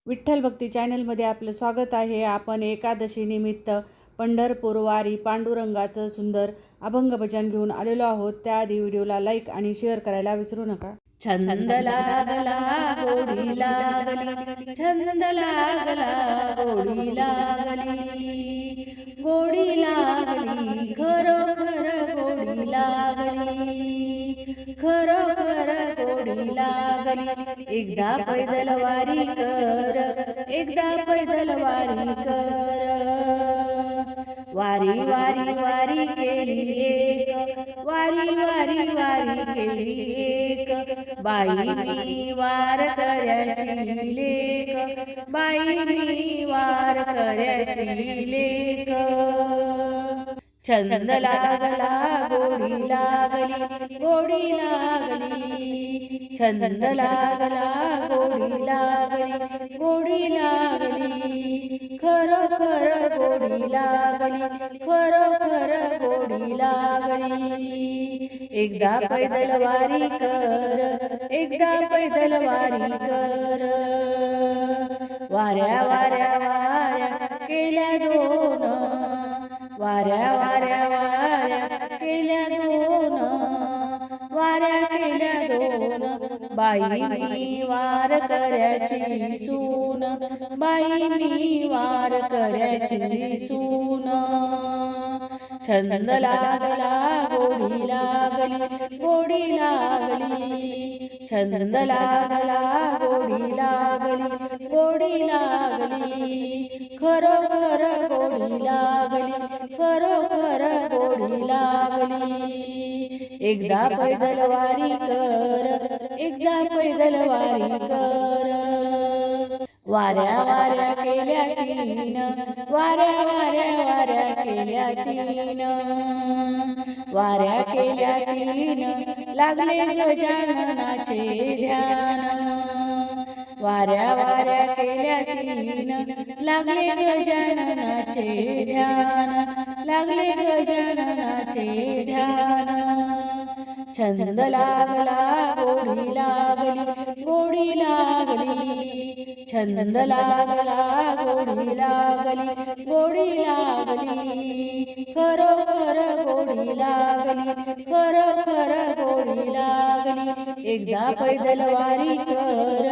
विठ्ठल भक्ती चॅनलमध्ये आपलं स्वागत आहे। आपण एकादशी निमित्त पंढरपूर वारी पांडुरंगाचं सुंदर अभंग भजन घेऊन आलेलो आहोत। त्याआधी व्हिडिओला लाईक आणि शेअर करायला विसरू नका। छंद लागला गोडी लागली, छंद लागला गोडी लागली, गोडी लागली खरोखर गोडी लागली, खरोखर गोडी लागली। एकदा पैदल वारी कर, एकदा पैदल वारी कर, वारी वारी वारी केली एक, वारी वारी वारी केली एक, बाई मी वार करायची लेक, बाई मी वार करायची लेक। छंद लागला गोडी लागली, गोडी लागली, छंद लागला गोडी लागली, गोडी लागली, खरोखर गोडी लागली, खरोखर गोडी लागली। एकदा पैदल वारी कर, एकदा पैदल वारी कर, वाऱ्या वाऱ्या वाऱ्या केल्या दोन, वाऱ्या वाऱ्या वाऱ्या केल्या दोन, वाऱ्या केल्या दोन, बाई मी वार करायची सून, बाई मी वार करायची सून। छंद लागला गोडी लागली, गोडी लागली, छंद लागला गोडी लागली, गोडी लागली, खरोखर गोडी लागली, खरोखर गोडी लागली। एकदा पैदल वारी कर, एकदा पैदल वारी कर, वाऱ्या वाऱ्या केल्या तीन, वाऱ्या वाऱ्या वाऱ्या केल्या तीन, वाऱ्या केल्या तीन, लागले गजाननाचे ध्यान, वाऱ्या वाऱ्या केल्या तीन, लागले गजाननाचे ध्यान, लागले गजाननाचे ध्यान। छंद लागला गोडी लागली, गोडी लागली, छंद लागला गोडी लागली, गोडी लागली, खरोखर गोडी लागली, खरोखर गोडी लागली। एकदा पैदल वारी कर,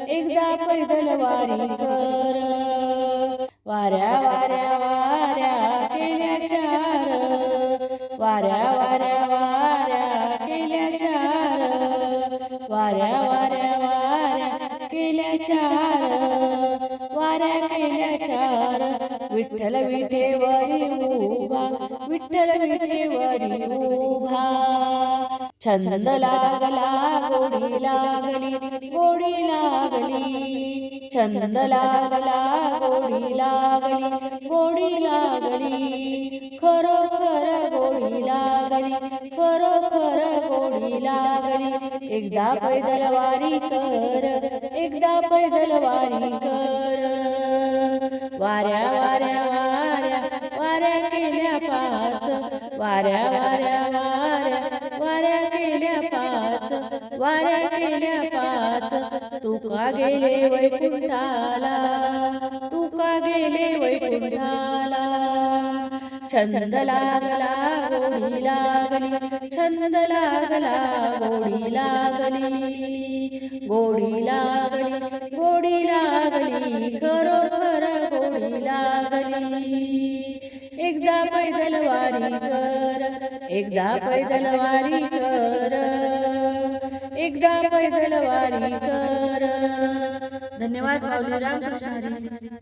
एकदा पैदल वारी कर, वाऱ्या वाऱ्या वाऱ्या केल्या चार, वाऱ्या वाऱ्या वाऱ्या केल्या चार, वाऱ्या वाऱ्या वाऱ्या केल्या चार, वाऱ्या केल्या चार। विठ्ठल विठेवरी उभा, विठ्ठल विठेवरी उभा, छंद लागला गोडी लागली, गोडी लागली, छंद लागला गोडी लागली, गोडी लागली, खरोखर गोडी लागली, खरोखर गोडी लागली। एकदा पैदल वारी कर, एकदा पैदल वारी कर, वाऱ्या वाऱ्या वाऱ्या वाऱ्या केल्या पाच, वाऱ्या वाऱ्या वाऱ्या वाऱ्या केल्या पाच, वाऱ्या केल्या पाच। तुका गेले वैकुंठाला, तुका गेले वैकुंठाला। छंद लागला गोडी लागली, छंद लागला गोडी लागली, गोडी लागली, गोडी लागली, खरोखर गोडी लागली। एकदा पैदल वारी कर, एकदा पैदल वारी कर, एकदा पैदल वारी कर। धन्यवाद माऊली। रामकृष्ण हरी।